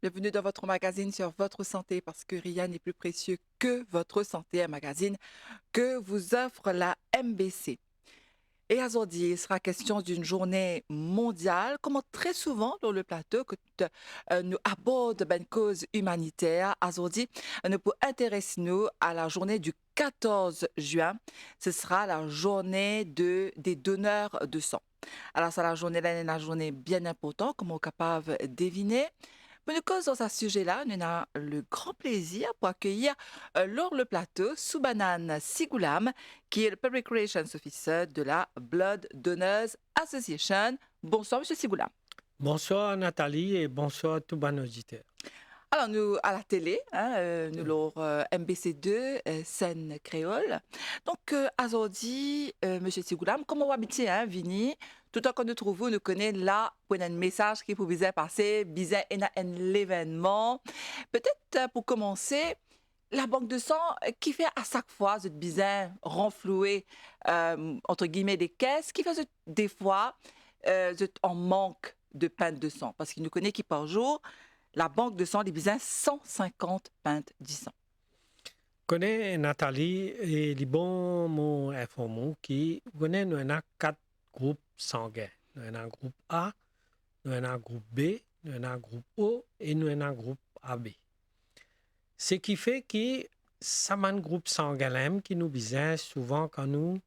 Bienvenue dans votre magazine sur votre santé parce que rien n'est plus précieux que votre santé, un magazine que vous offre la MBC. Et aujourd'hui, il sera question d'une journée mondiale, comme très souvent dans le plateau que nous aborde une cause humanitaire. Aujourd'hui, nous pour intéresser nous à la journée du 14 juin. Ce sera la journée des donneurs de sang. Alors, c'est la journée, là, une journée bien importante, comme on est capable de deviner. Pour nous cause dans ce sujet-là, nous avons le grand plaisir pour accueillir lors le plateau Soubanan Sigoulam, qui est le Public Relations Officer de la Blood Donors Association. Bonsoir, Monsieur Sigoulam. Bonsoir Nathalie et bonsoir à tous nos auditeurs. Alors, nous, à la télé, nous l'avons MBC2, scène créole. Donc, aujourd'hui, Monsieur Sigoulam, comment vous habitez, Vini? Tout en que nous trouvons, nous connaissons là, pour un message qui pouvait passer, bizarre, un l'événement. Peut-être, pour commencer, la banque de sang, qui fait à chaque fois, ce bizarre, renflouer, entre guillemets, des caisses, qui fait des fois, en manque de pintes de sang. Parce qu'il nous connaît qui par jour, la banque de sang a besoin 150 pintes de sang. Connais Nathalie et les bons mots informés qui connaissent nous avons quatre groupes sanguins. Nous avons un groupe A, nous avons un groupe B, nous avons un groupe O et nous avons un groupe AB. Ce qui fait que ça un groupe sanguin qui nous besoin souvent quand nous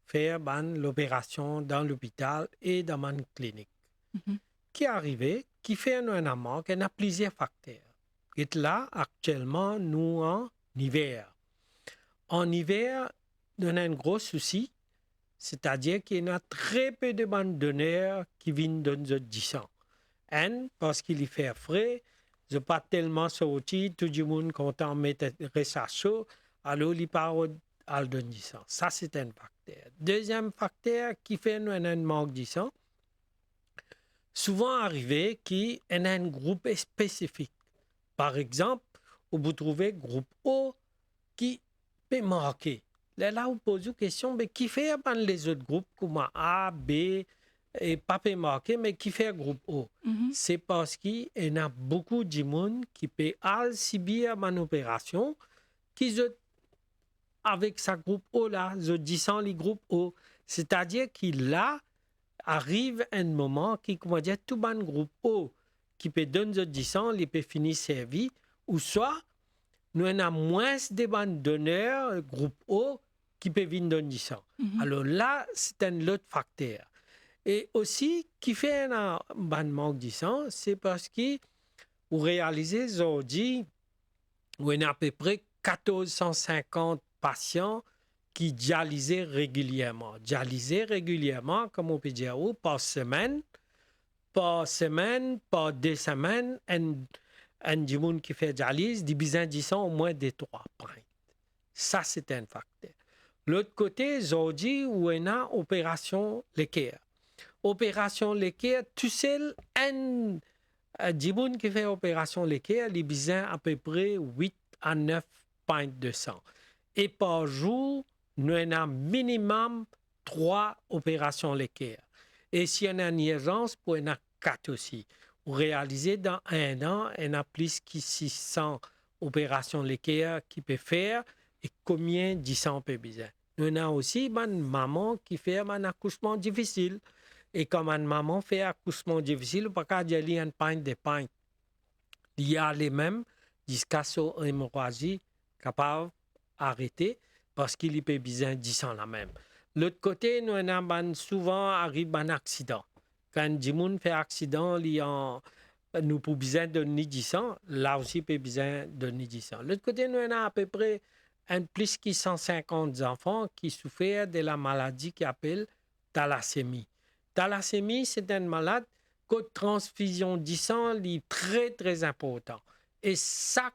faisons l'opération dans l'hôpital et dans une clinique. Mhm. Qui est arrivé, qui fait un manque, il y a plusieurs facteurs. Et là, actuellement, nous en hiver. En hiver, on a un gros souci, c'est-à-dire qu'il y a très peu de bandes donneurs qui viennent de nous dire. Et parce qu'il y fait frais, je pas tellement sorti, tout le monde content de mettre ça chaud, alors il part à le sang. Ça, c'est un facteur. Deuxième facteur qui fait un manque de sang, souvent arrivé qu'il y a un groupe spécifique. Par exemple, vous trouvez groupe O qui peut marquer. Là, vous posez une question, mais qui fait les autres groupes comme A, B, et pas peut marquer, mais qui fait groupe O? Mhm. C'est parce qu'il y a beaucoup de monde qui peut subir une opération qui avec sa groupe O là, je dis les groupes O. C'est-à-dire qu'il là, arrive un moment qui, comment dire, tout le groupe O qui peut donner 10 ans, il peut finir sa vie, ou soit nous avons moins de bandes donneurs, groupe O, qui peuvent venir donner 10 ans. Mhm. Alors là, c'est un autre facteur. Et aussi, qui fait un manque de sang, c'est parce que vous réalisez aujourd'hui, on a à peu près 1450 patients qui dialysaient régulièrement. Dialysaient régulièrement, comme on peut dire, par semaine, par 2 semaines, un du monde qui fait dialyse, il besoin de sang au moins de 3 pintes. Ça, c'est un facteur. L'autre côté, aujourd'hui, où on a opération l'équerre. Opération l'équerre, tout seul, un du monde qui fait opération l'équerre, il besoin à peu près 8 à 9 pintes de sang. Et par jour, nous avons minimum 3 opérations l'équerre. Et s'il y a une urgence, pour en a 4 aussi. Vous réalisez dans un an, on a plus que 600 opérations l'équerre qui peut faire et combien de sang peut besoin. Nous avons aussi une maman qui fait un accouchement difficile. Et comme une maman fait un accouchement difficile, pas qu'à dire une pinte de pinte. Il y a les mêmes jusqu'à son hémorragie capable d'arrêter parce qu'il peut besoin de sang la même. L'autre côté, nous avons souvent arrive un accident. Quand du monde fait accident, nous avons besoin de donner sang, là aussi, peut besoin de donner sang. L'autre côté, nous avons à peu près plus de 150 enfants qui souffrent de la maladie qui s'appelle thalassémie. Thalassémie, c'est une maladie que la transfusion de sang est très, très important. Et chaque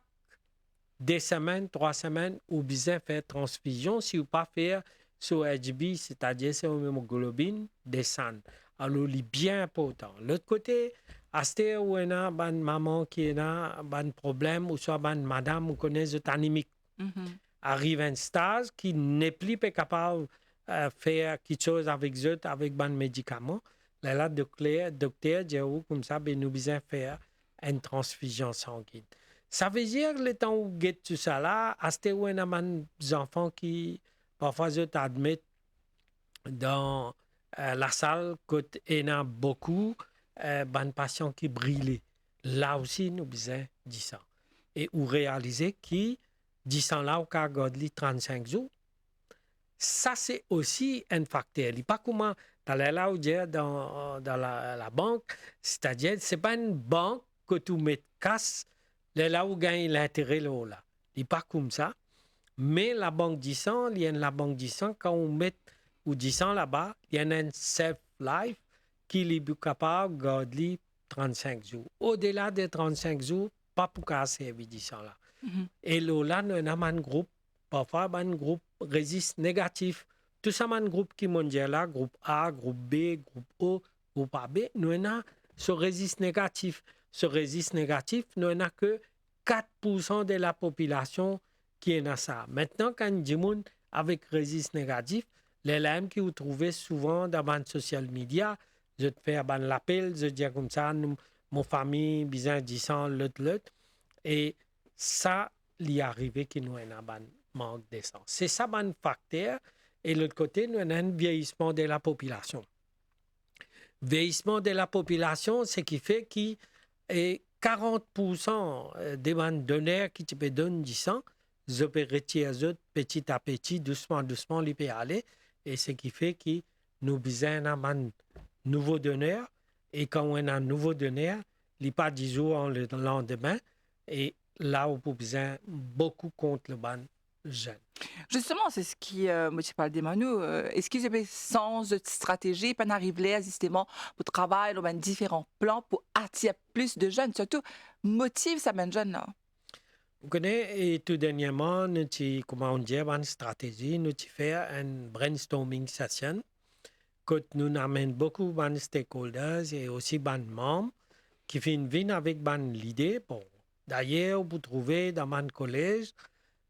2 semaines, 3 semaines, vous besoin faire transfusion si vous pas faire sur HB, c'est-à-dire sur l'hémoglobine, descendre. Alors, c'est bien important. L'autre côté, à ce où on a une maman qui a un problème, ou soit une madame qui connaît cette anémique, Mhm. arrive un stage qui n'est plus capable de faire quelque chose avec eux, avec un médicament. Là, le docteur dit comme ça, ben, nous besoin faire une transfusion sanguine. Ça veut dire, le temps où vous êtes tout ça là, à ce où il y a des enfants qui, parfois, je t'admets dans la salle, quand il y a beaucoup de patients qui brillent. Là aussi, nous besoin de ça. Et vous réalisez que 10 ans là, au cas de 35 jours, ça, c'est aussi un facteur. Il n'est pas comme là où dans la banque, c'est-à-dire, ce n'est pas une banque que tu mets casse, là où gagne l'intérêt là. Il n'est pas comme ça. Mais la banque 10 ans, il y a la banque 10 ans, quand on met ou 10 ans là-bas, il y a un safe life qui est capable de garder 35 jours. Au-delà des 35 jours, pas pour casser 10 ans là. Mhm. Et là, nous avons un groupe, parfois un groupe résiste négatif. Tout ça, un groupe qui mondial là, groupe A, groupe B, groupe O, groupe AB, nous avons ce résiste négatif. Ce résiste négatif, nous n'avons que 4% de la population qui est dans ça. Maintenant, quand des gens avec résiste négatif, les lames que vous trouvez souvent dans les social media, je te fais l'appel, je dis comme ça, mon famille, bizarre, disant l'autre. Et ça, il est arrivé qu'il nous a un manque d'essence. C'est ça, un facteur. Et de l'autre côté, nous avons un vieillissement de la population. Vieillissement de la population, ce qui fait que 40% des donneurs qui te donnent 10 ans, je peux retirer petit à petit, doucement, ils peuvent aller. Et ce qui fait que nous avons un nouveau donneur. Et quand on a un nouveau donneur, il n'y a pas 10 jours le lendemain. Et là, on peut besoin beaucoup contre le ban jeune. Justement, c'est ce qui motive pas le Manu. Est-ce qu'ils avaient sens de stratégie pour arriver à justement pour travailler dans différents plans pour attirer plus de jeunes, surtout motive ça ben jeunes là. Vous connaissez, et tout dernièrement, nous avons, comment on dit, une stratégie, nous avons fait une brainstorming session que nous amène beaucoup de stakeholders et aussi de membres qui viennent avec l'idée. Bon, d'ailleurs, vous trouvez dans mon collège,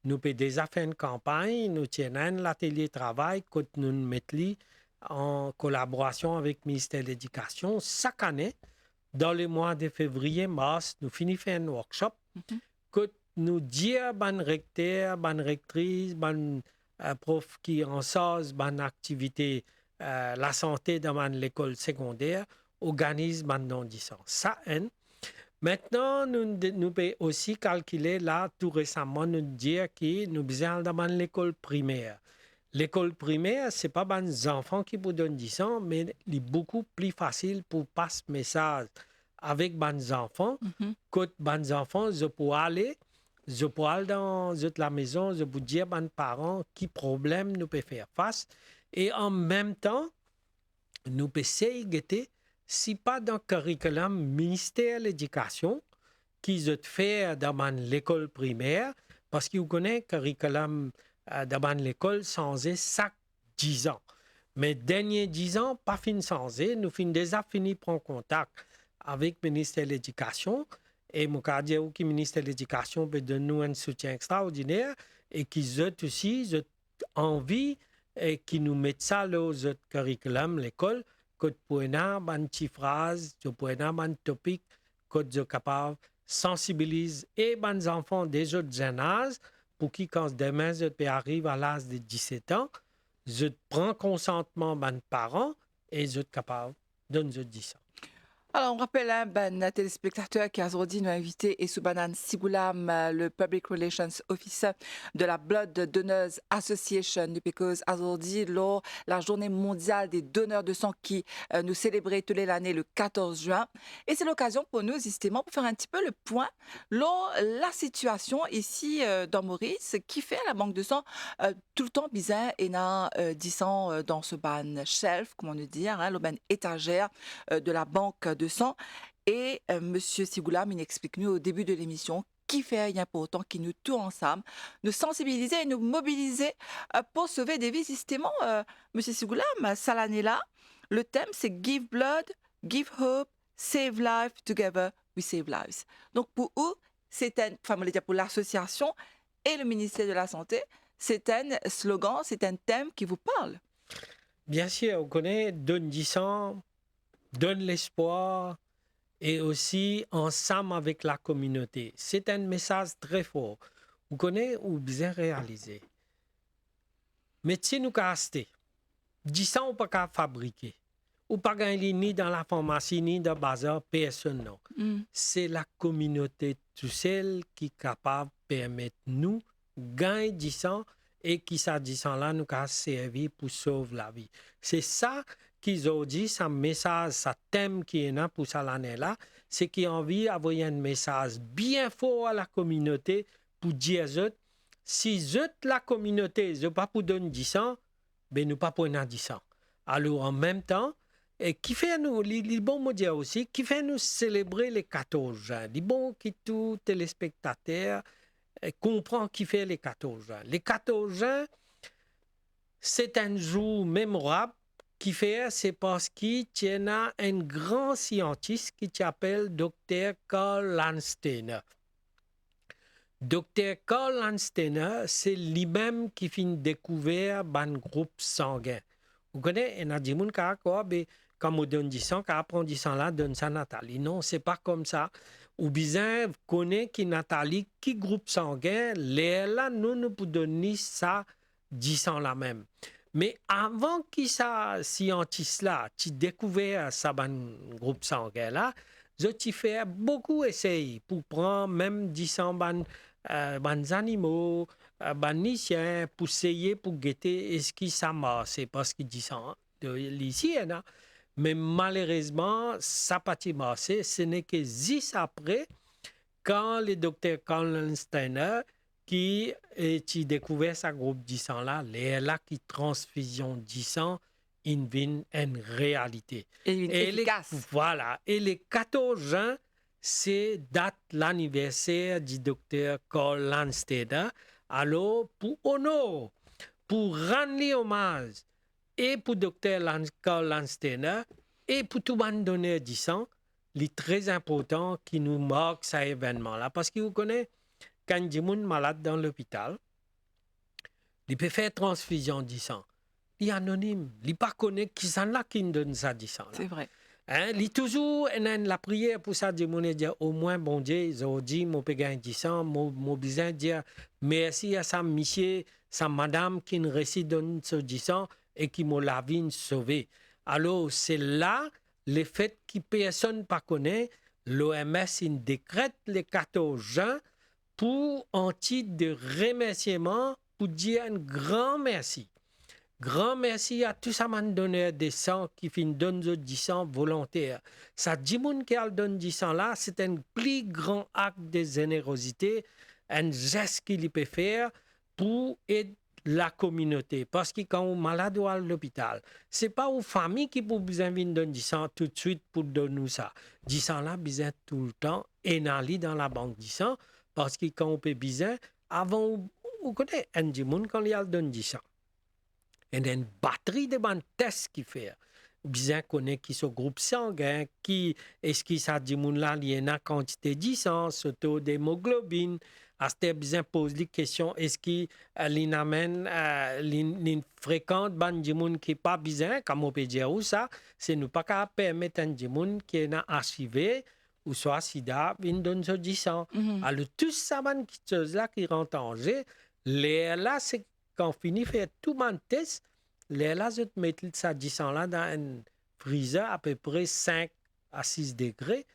nous avons déjà fait une campagne, nous tenons l'atelier travail que nous mettons en collaboration avec le ministère de l'Éducation. Chaque année, dans le mois de février-mars, nous finissons un workshop que nous disons aux recteurs, aux rectrices, aux profs qui en charge de l'activité, la santé dans l'école secondaire, organisent dans 10 ans. Ça, maintenant, nous pouvons aussi calculer, là, tout récemment, nous dire que nous besoin dans l'école primaire. L'école primaire, ce n'est pas les enfants qui vous donnent 10 ans, mais il est beaucoup plus facile pour passer message avec les enfants que les enfants, je peux aller dans la maison, je peux dire aux parents qui problème nous peut faire face. Et en même temps, nous pouvons essayer de si pas dans le curriculum ministère de l'Éducation qui se fait dans l'école primaire, parce que vous connaissez le curriculum dans l'école changé chaque 10 ans. Mais derniers 10 ans, pas fini changé. Nous avons déjà fini prendre contact avec le ministère de l'Éducation. Et mon cas dire que le ministère de l'Éducation peut donner nous un soutien extraordinaire et qu'ils ont aussi envie et qui nous mettent ça dans le curriculum, l'école, que pour une petite phrase, pour un topic, que je suis capable de sensibiliser et les enfants des autres jeunes âges pour qui, quand demain, je peux arriver à l'âge de 17 ans, je prends consentement de mes parents et je suis capable de donner 10 ans. Alors, on rappelle un téléspectateur qui a aujourd'hui nous invité et Soubanan Sigoulam, le Public Relations Officer de la Blood Donors Association, because aujourd'hui, lors la journée mondiale des donneurs de sang qui nous célébrait toute l'année le 14 juin. Et c'est l'occasion pour nous, justement, pour faire un petit peu le point lors la situation ici dans Maurice, qui fait la banque de sang tout le temps bizarre et n'a 10 ans dans ce ban shelf, comment on dit, le ban étagère de la banque de sang. Et Monsieur Sigoulam, il explique-nous au début de l'émission qui fait rien pour autant, qui nous tous ensemble, nous sensibiliser et nous mobiliser pour sauver des vies. Justement, Monsieur Sigoulam, ça l'année-là, le thème c'est Give Blood, Give Hope, Save Life, Together We Save Lives. Donc pour eux, c'est un, enfin, on va dire pour l'association et le ministère de la Santé, c'est un slogan, c'est un thème qui vous parle. Bien sûr, on connaît, donne 10 ans, donne l'espoir et aussi ensemble avec la communauté. C'est un message très fort. Vous connaissez ou bien réalisé. Médecine nous a acheté. 10 ans ou pas qu'à fabriquer. Ou pas gagner ni dans la pharmacie, ni dans le bazar, personne non. C'est la communauté tout seul qui est capable de permettre nous gagner 10 ans et qui ça 10 ans là nous a servi pour sauver la vie. C'est ça qu'ils ont dit, ce message, ce thème qui est là pour ça l'année là, c'est qu'ils ont envie d'envoyer un message bien fort à la communauté pour dire si la communauté ne pas pour donner 10 ans, ben nous pas prendre 10 ans. Alors en même temps, et qui fait nous, les bons me dire aussi, qui fait nous célébrer les 14 juin. Les bons qui tout téléspectateurs comprend qui fait les 14 juin. Les 14 juin, c'est un jour mémorable qui fait, c'est parce qu'il y a un grand scientiste qui s'appelle Dr. Karl Landsteiner. Dr. Karl Landsteiner, c'est lui-même qui fait découvrir un groupe sanguin. Vous connaissez, il y a des gens qui ont comme on donne 10 ans, qui apprend 10 ans là, donne ça Nathalie. Non, c'est pas comme ça. Ou bien, connaît qui Nathalie, qui groupe sanguin, là, nous pouvons donner ça 10 ans là même. Mais avant que ça, scientiste là, tu découvert ça, groupe sanguin là, je fait beaucoup d'essais pour prendre même 10 ans, ban animaux, ban chiens, pour essayer, pour guetter, est-ce que ça marche? C'est parce que 10 ans de l'ici, hein? Mais malheureusement, ça n'a pas marché. Ce n'est que 10 après, quand le docteur Karl Steiner, qui a découvert ce groupe 10 ans là, là qui transfusion 10 ans, une réalité. Et efficace. Voilà. Et les 14 juin, c'est date l'anniversaire du docteur Karl Landsteiner. Alors, pour honorer, pour rendre hommage, et pour docteur Karl Landsteiner, et pour tout le monde donner 10 ans, il est très important qui nous marque cet événement-là. Parce que vous connaissez, quand il y a des gens malades dans l'hôpital, il peut faire transfusion 10 ans. Il est anonyme. Il ne pas connaît qui sont là qui donne ça 10 ans. C'est vrai. Il est toujours la prière pour ça, de dire au moins, bon Dieu, ils ont dit, mon pékin 10 ans, mon besoin de dire merci à sa monsieur, sa madame qui nous récite donne ce 10 ans et qui m'a la vie sauvée. Alors, c'est là, le fait que personne ne connaît, l'OMS décrète le 14 juin pour un titre de remerciement, pour dire un grand merci. Grand merci à tous ces donneurs de sang qui donnent 10 ans volontaires. Ça dit qui a donné 10 ans là, c'est un plus grand acte de générosité, un geste qu'il peut faire pour aider la communauté. Parce que quand on est malade à l'hôpital, ce n'est pas aux familles qui peuvent besoin de donner 10 ans tout de suite pour donner ça. 10 ans là, besoin tout le temps, et dans la banque 10 ans, parce que quand on peut besoin, avant, on connaît un monde quand il a donné 10 ans. Il y a une batterie de tests qui fait. Bien connaît qui sont groupe sanguin, qui est-ce que ça dit moun là, il y a une quantité de sang, surtout d'hémoglobine. À ce besoin pose les questions, est-ce qu'il amène une fréquente bande de moun qui pas besoin, comme on peut dire ou ça, c'est nous pas capable permettre un de moun qui est archivé ou soit sida, il donne ce 10 ans. Alors tout ça man qui chose là qui rentre en jeu, là c'est quand on finit de faire tout mon test, là, je te mets ça 10 ans là dans un freezer à peu près 5 à 6 degrés.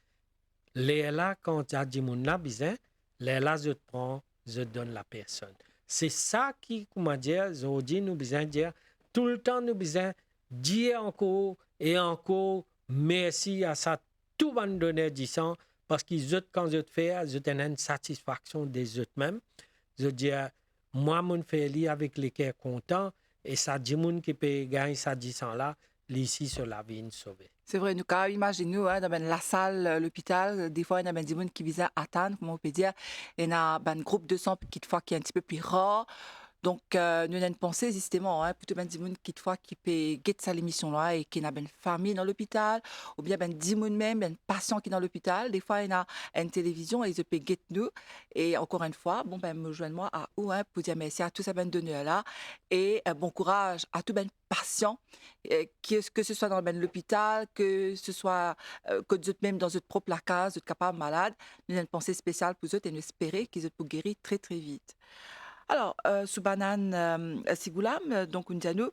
Là, quand tu as dit mon besoin, là, je te prends, je te donne la personne. C'est ça qui, comment dire, je dis, nous besoin dire, tout le temps, nous besoin dire encore et encore merci à ça, tout le monde donner 10 ans, parce que quand je te fais, je te donne une satisfaction des autres même. Je dis, moi, mon fais avec les cœurs contents, et ça dit moun qui peut gagner ça 10 ans là, ici sur la vie sauvée. C'est vrai, nous, quand imaginez-nous, dans la salle, l'hôpital, des fois, il y a des gens qui visent à attendre, comment on peut dire, il y a un groupe de sang qui est un petit peu plus rare. Donc, nous avons pensé justement, hein, pour tout le monde qui fois qui peut guetter ça l'émission là et qui n'a pas une famille dans l'hôpital, ou bien ben du monde même, un patient qui est dans l'hôpital. Des fois, il y a une télévision et ils peuvent guetter nous. Et encore une fois, bon ben me joindre moi à où hein, pour dire merci à tous ces ben donneurs là et bon courage à tout ben patient, que ce soit dans ben l'hôpital, que ce soit que vous êtes même dans votre propre la case, vous êtes capable malade. Nous avons une pensée spéciale pour eux et nous espérer qu'ils soient guérir très très vite. Alors, sous Banane Sigoulam, donc Undiano,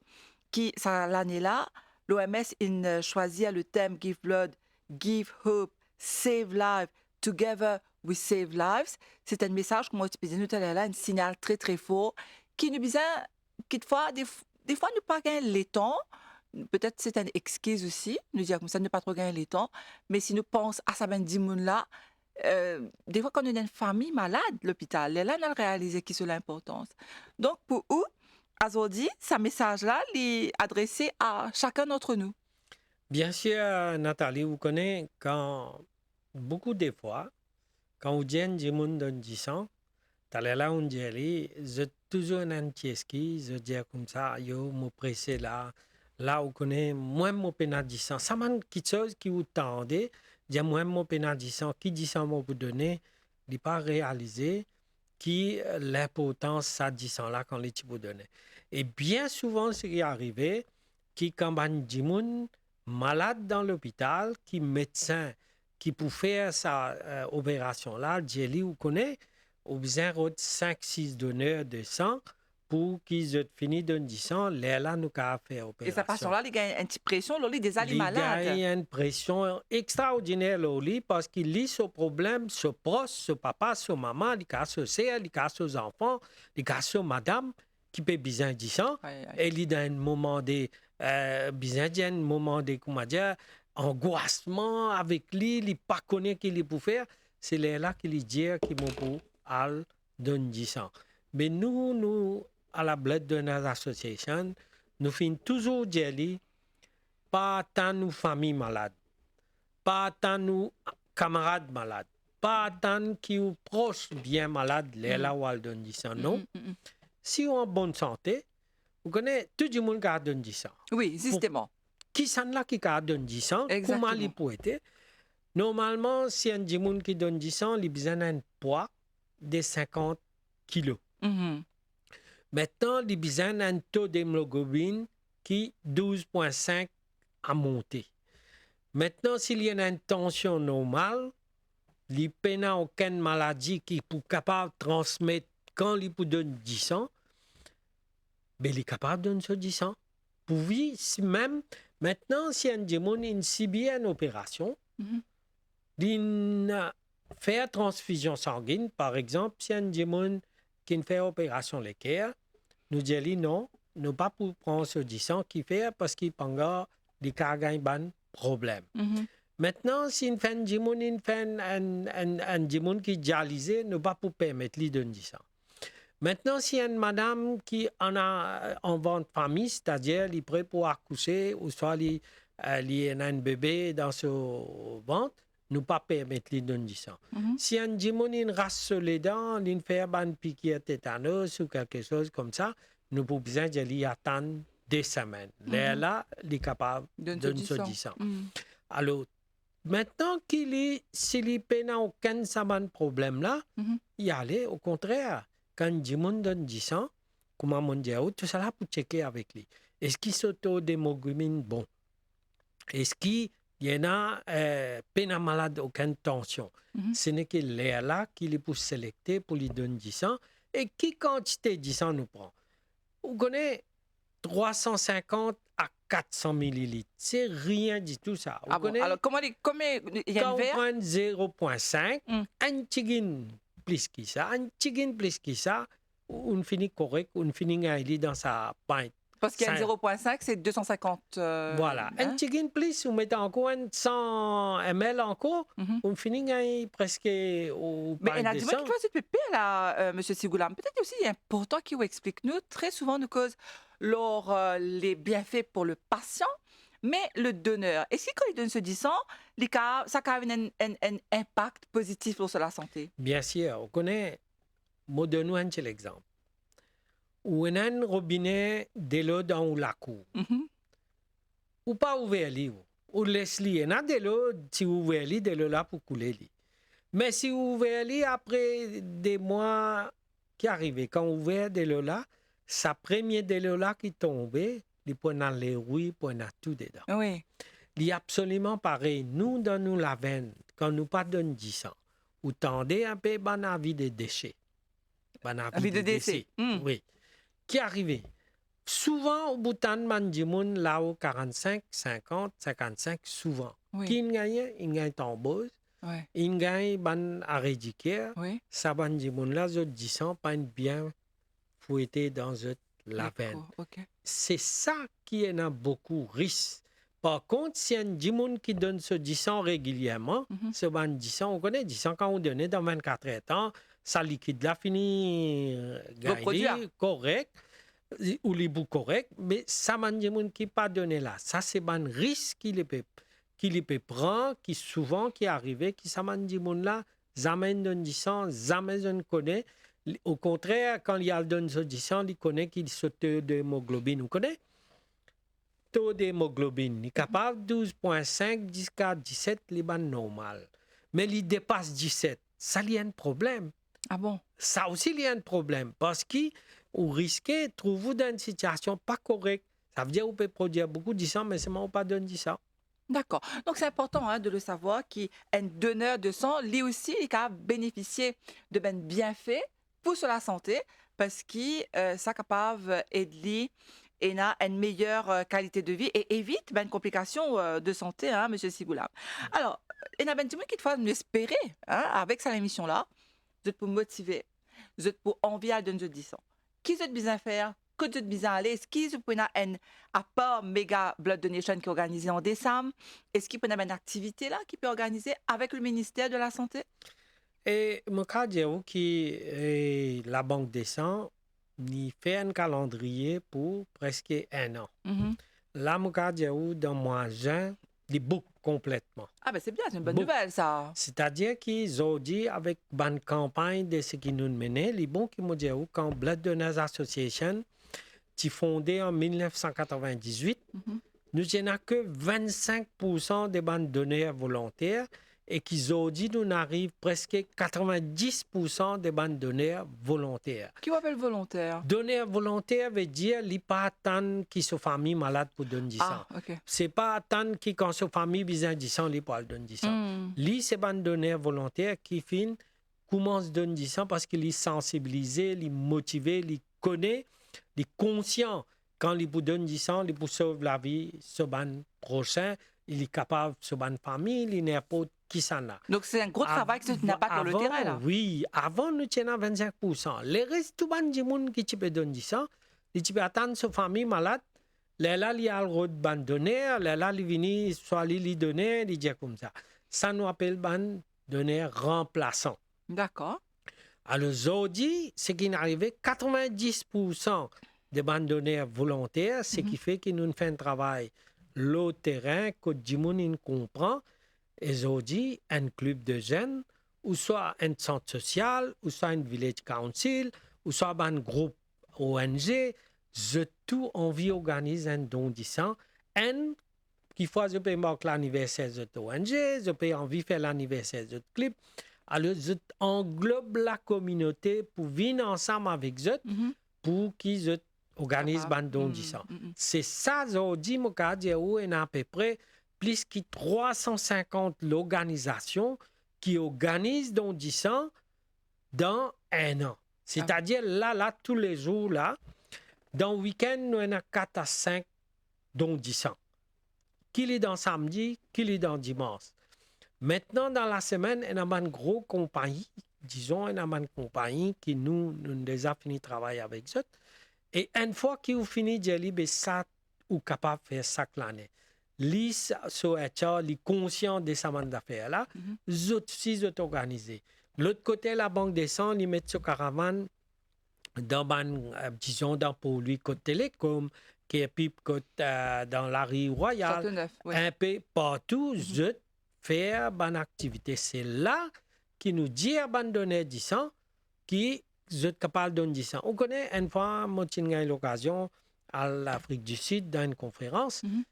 qui, ça, l'année-là, l'OMS choisit le thème Give Blood, Give Hope, Save Life, Together we Save Lives. C'est un message, comme tu peux dire, là, un signal très très fort qui nous dit, quelquefois, des fois, nous pas gagner les temps. Peut-être c'est une excuse aussi, nous dire comme ça, ne pas trop gagner les temps. Mais si nous pensons à ça, ben, là, des fois, quand on a une famille malade, l'hôpital, là, on a réalisé qui c'est l'importance. Donc, pour eux, aujourd'hui, ce message-là, il est adressé à chacun d'entre nous. Bien sûr, Nathalie, vous connaissez quand beaucoup de fois, quand vous dites du monde dans 10 ans, là, on dit, je toujours un tieski, je dis comme ça, yo, me pressé là, vous connaissez, moi, mon pénal 10 ans. Ça m'a quelque chose qui vous tendez, dire, moi, mon pénal 10 ans, qui 10 ans, vous donner, il n'est pas réalisé, qui l'importance, ça 10 ans là, quand les types vous donnent. Et bien souvent, ce qui est arrivé, qui campagne du monde, malade dans l'hôpital, qui médecin, qui pour faire sa opération là, Jelly, vous connaissez, ou besoin de 5-6 donneurs de sang pour qu'ils aient fini de 10 ans, là, nous avons fait opération. Et cette patient-là, il a une petite pression, il des ali malades. Il y a une pression extraordinaire parce qu'il lit ce problème, ce proche, ce papa, ce maman, il a ce sœur, il a ses enfants, il a ce madame qui peut besoin de 10 ans. Et il est dans un moment de, comment dire, angoissement avec lui, il ne pas connaît ce qu'il peut faire. C'est là qu'il dit qu'il peut aller dans 10 ans. Mais nous, à la Blood Donors Association, nous faisons toujours dire pas tant nos familles malades, pas tant nos camarades malades, pas tant qui sont proches bien malades, là où ils donnent 10 ans. Non. Si on est en bonne santé, vous connaissez tout le monde qui a donné 10 ans. Oui, justement. Qui sont là qui a donné 10 ans, comment ils peuvent être? Normalement, si un monde qui donne 10 ans, il a besoin d'un poids de 50 kilos. Maintenant, il a besoin d'un taux d'hémoglobine qui 12,5 à monter. Maintenant, s'il y a une tension normale, il n'y a aucune maladie qui est capable de transmettre quand il peut donner 10 ans, mais il est capable de donner ce 10 ans. Pour lui, même maintenant, si un démon subit une opération, il fait transfusion sanguine, par exemple, si un démon qui fait opération de cœur, nous dit non, nous pas pour prendre ce 10 ans qui fait parce qu'il pense qu'il y a un problème. Maintenant, si une fan démon un démon qui est dialysé, nous pas pour permettre lui de 10 ans. Maintenant, si une madame qui en a en vente famille, c'est-à-dire elle est prête pour accoucher ou soit elle a un bébé dans son ventre, nous pas permettre lui de 10 ans. Si un démon une race sur les dents, il fait une piqûre tétanos ou quelque chose comme ça, nous pouvons besoin d'aller attendre des semaines. Là, il est capable de donner ce 10 ans. Alors, maintenant s'il n'a aucun problème là, il allait au contraire. Quand Jimon donne 10 ans, comment on dit, tout ça là pour checker avec lui. Est-ce qu'il s'auto d'hémoglobine bon? Est-ce qu'il y en a peine malade, aucune tension? Ce n'est que là qu'il peut sélecter pour lui donner 10 ans. Et qui quantité 10 ans nous prend? Vous connaissez 350 à 400 millilitres. C'est rien du tout ça. Ah bon? Alors, comment il y a quand on prend 0,5, un tigine plus que ça, un tigine plus que ça, on finit correct, on finit dans sa pinte. Parce qu'il y a 0,5, c'est 250. Voilà. Un tigine plus, on met encore 100 ml encore, on finit presque au Mais pinte il a de dit, sang. moi, cette pépé, là, M. Sigoulam, peut-être aussi important qu'il vous explique. Nous, très souvent, nous cause lors les bienfaits pour le patient, mais le donneur. Est-ce que quand il donne ce 10 ans, ça a un impact positif sur la santé? Bien sûr, on connaît, moi, donne-nous un seul exemple. ou un robinet de l'eau dans la cour. Ou pas ouvert li, ou laisse-li. Il y a de l'eau, si vous ouvrez li, de l'eau là pour couler li. Mais si vous ouvrez li, après des mois qui arrivent, quand vous ouvrez de l'eau là, sa première de l'eau là qui tombe, il peut dans les rouilles, il peut dans tout dedans. Oui. Il est absolument pareil. Nous, dans nous la veine, quand nous pas donne 10 ans, ou tendez un peu bon avis de déchets. Bon Avis de décès. Oui. Qui arrive? Souvent, au Bhoutan, Mandjimoun, là-haut, 45, 50, 55, souvent. Oui. Qui gagne? Il gagne tambose. Oui. Il gagne ban arédicaire. Oui. Ça, Mandjimoun, là, je 10 ans, pas bien fouetté dans la veine. OK. C'est ça qui en a beaucoup risque. Par contre, si un Jimoun qui donne ce 10 ans régulièrement, ce ban 10 ans, on connaît 10 ans quand on donne dans 24 heures, ça liquide là, fini correct, ou les bouts corrects, mais ça ban Jimoun qui pas donné là. Ça, c'est ban risque qu'il peut prendre, qui souvent qui arrive, qui ça ban Jimoun là, jamais donne 10 ans, jamais on connaît. Au contraire, quand il y a le donne ce 10 ans, il connaît qu'il se taux d'hémoglobine, on connaît? Taux d'hémoglobine, il est capable de 12,5 jusqu'à 17, il est normal. Mais il dépasse 17, ça il y a un problème. Ah bon? Ça aussi, il y a un problème parce qu'on risque de trouver dans une situation pas correcte. Ça veut dire qu'on peut produire beaucoup de sang, mais seulement on ne peut pas donner du sang. D'accord. Donc, c'est important de le savoir qu'un donneur de sang, lui aussi, il est capable de bénéficier de bienfaits pour la santé parce qu'il est capable d'aider et a une meilleure qualité de vie et évite une complication de santé, M. Sigoulam. Alors, il y a des gens qui doivent nous espérer avec cette émission-là, vous êtes pour motiver, vous êtes pour envie à donner 10 ans. Qui vous êtes besoin faire? Que vous êtes besoin aller? Est-ce qu'il y a à part Mega Blood Donation qui est organisé en décembre? Est-ce qu'il y a une activité là qui peut organiser avec le ministère de la Santé? Et mon cas, qui la Banque des Sangs, il fait un calendrier pour presque 1 an. Là, mon cas, dans le mois de juin, il boucle complètement. Ah ben c'est bien, c'est une bonne nouvelle ça. C'est-à-dire qu'ils ont dit avec une campagne de ce qui nous menait, les bons qui m'ont dit quand Blood Donors Association, qui fondé en 1998, nous n'avons que 25% des bandes donneurs volontaires et qu'ils ont dit nous arrivons presque 90% des bandes donneurs volontaires. Qui appelle volontaire? Donneur volontaire veut dire qu'il n'y a pas attendre qui sont famille malade pour donner du sang. Ah, okay. C'est pas attendre qui quand sont famille besoin du sang, ils pour donner du sang. Lui, c'est bandes donneurs volontaires qui commencent à donner du sang parce qu'il est sensibilisé, il est motivé, il connaît, il est conscient. Quand il vous donne du sang, il vous sauve la vie, ce ban prochain, il est capable de sauver une famille, il n'est pas qui s'en a. Donc c'est un gros travail que tu n'as pas dans le terrain là. Oui, avant nous tenions 25%. Les restes tout ban du monde qui peut donner du sang, il peut attendre sa famille malade, là il y a le droit de ban donner, là il vient soit lui donner, il dit comme ça. Ça nous appelle ban donneur remplaçant. D'accord. Alors aujourd'hui, ce qui est arrivé, 90% des ban donneurs volontaires, ce qui fait que nous faisons un travail le terrain que du monde comprend. Et aujourd'hui, un club de jeunes, ou soit un centre social, ou soit un village council, ou soit un groupe ONG, tout envie organiser un don de sang. Un qui fois je peux marquer l'anniversaire de l'ONG, je peux envie faire l'anniversaire de club. Alors, je englobe la communauté pour venir ensemble avec eux pour qu'ils organisent un don de sang. C'est ça, aujourd'hui, mon cas, il y a à peu près plus que 350 organisations qui organisent don de sang dans 1 an. C'est-à-dire, là, tous les jours, là, dans le week-end, nous avons 4 à 5 dons de sang. Qu'il est dans samedi, qu'il est dans dimanche. Maintenant, dans la semaine, on a une grosse compagnie, disons, on a une compagnie qui nous déjà fini de travailler avec eux. Et une fois qu'ils ont fini de dire, ça, ou capable de faire ça l'année. Les HR, les conscients de ce mandat d'affaires-là, ils aussi sont organisés. De l'autre côté, la Banque des Sangs, ils mettent ce caravane dans, disons, dans pour lui, côté télécom, qui est puis dans la rue Royale, un peu partout, ils faire bonne activité. C'est là qui nous dit abandonner du sang, qui vous êtes capable de donner ça. On connaît une fois, moi, j'ai eu l'occasion à l'Afrique du Sud dans une conférence, Mhm.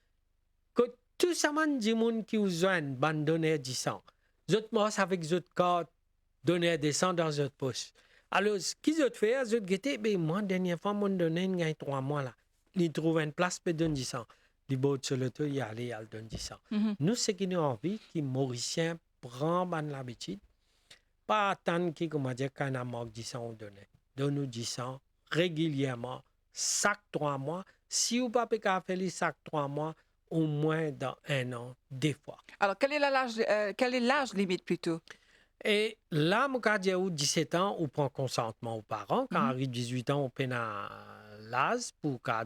que tout ça, des gens qui vous ont donné 10 ans. Vous êtes mort avec votre carte, donner des cents dans votre poche. Alors, ce qu'ils ont fait, ils ont dit, ben, moi, dernière fois, mon donné, il y a 3 mois là. Ils trouvent une place pour donner 10 ans. Les bots sur le toit, il y a aller, il donne 10 ans. Mhm. Nous, ce qui nous envie, qui Mauriciens prennent l'habitude, pas attendre qu'il comment dire qu'on a manque 10 ans, on donne. Donne-nous 10 ans régulièrement, chaque 3 mois. Si vous ne pouvez pas faire les chaque 3 mois, au moins dans 1 an, des fois. Alors, quel est l'âge limite plutôt? Et là, mon cas, 17 ans, on prend consentement aux parents. Quand Mhm. arrive 18 ans, on peine à l'âge pour pas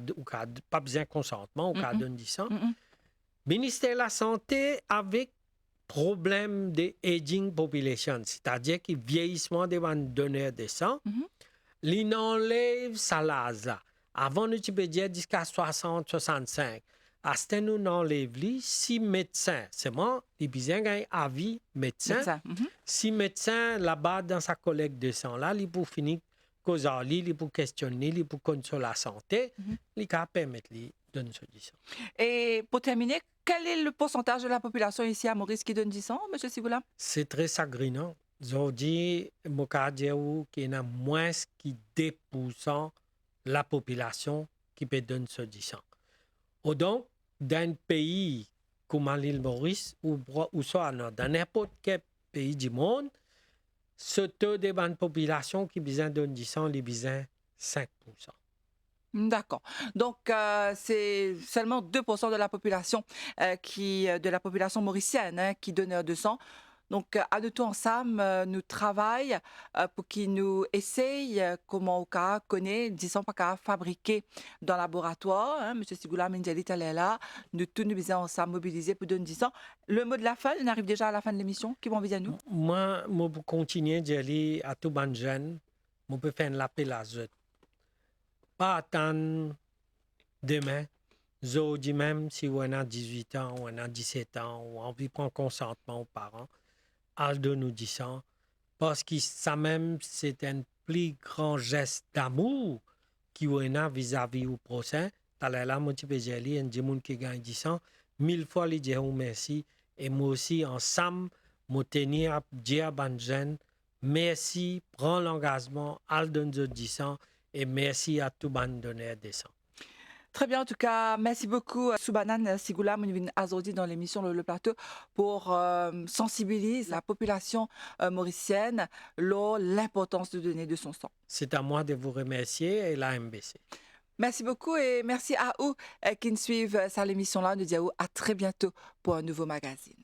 besoin de consentement, au cas Mhm. de 10 ans. Mhm. Ministère de la Santé avec problème de aging population, c'est-à-dire que vieillissement des donneurs de sang, Mhm. il enlève sa l'âge là. Avant, nous tu peux dire jusqu'à 60, 65. À ce temps, nous enlève si médecin, c'est moi, il besoin d'un avis médecin. Médecin. Mhm. Si médecin là-bas dans sa collecte de sang là, il pour finir causer, il pour questionner, il pour consoler la santé, Mhm. il peut permettre de donner ce sang. Et pour terminer, quel est le pourcentage de la population ici à Maurice qui donne 10 ans, M. Sigoula? C'est très sagrinant. Je dis, qu'il y en a moins qui 2% la population qui peut donner ce 10 ans. Ou donc, dans un pays comme l'île Maurice, ou soit dans n'importe quel pays du monde, ce taux de bonne population qui besoin de 10 ans, il besoin 5%. D'accord. Donc, c'est seulement 2% de la population, de la population mauricienne, hein, qui donne 200. Donc, à nous tous ensemble, nous travaillons pour qu'ils nous essayent comment on connaît, disons pas qu'à fabriquer dans le laboratoire. Hein, Monsieur Sigoula Mindjali Talela, nous tous nous bisons ensemble mobiliser pour donner 10 ans. Le mot de la fin, on arrive déjà à la fin de l'émission. Qui vont à nous? Moi, pour continuer d'aller à tout bon jeune, je peux faire l'appel à eux. Pas attendre demain. Aujourd'hui même, si on a 18 ans, ou on a 17 ans, ou envie de prendre consentement aux parents, à de nous 10 ans, parce que ça même, c'est un plus grand geste d'amour qui on a vis-à-vis au prochain. T'as là, moi, tu peux dire, il y a des gens qui gagnent 10 ans, 1000 fois, les diront merci. Et moi aussi, ensemble, moi, tenir à dire à ban jeune, merci, prends l'engagement, à donner 10 ans, et merci à tout ban donner des ans. Très bien, en tout cas, merci beaucoup, Soubanan Sigoula Mounivin Azodi, dans l'émission Le Plateau, pour sensibiliser la population mauricienne l'importance de donner de son sang. C'est à moi de vous remercier et la MBC. Merci beaucoup et merci à vous qui nous suivent sur l'émission-là. Nous disons à très bientôt pour un nouveau magazine.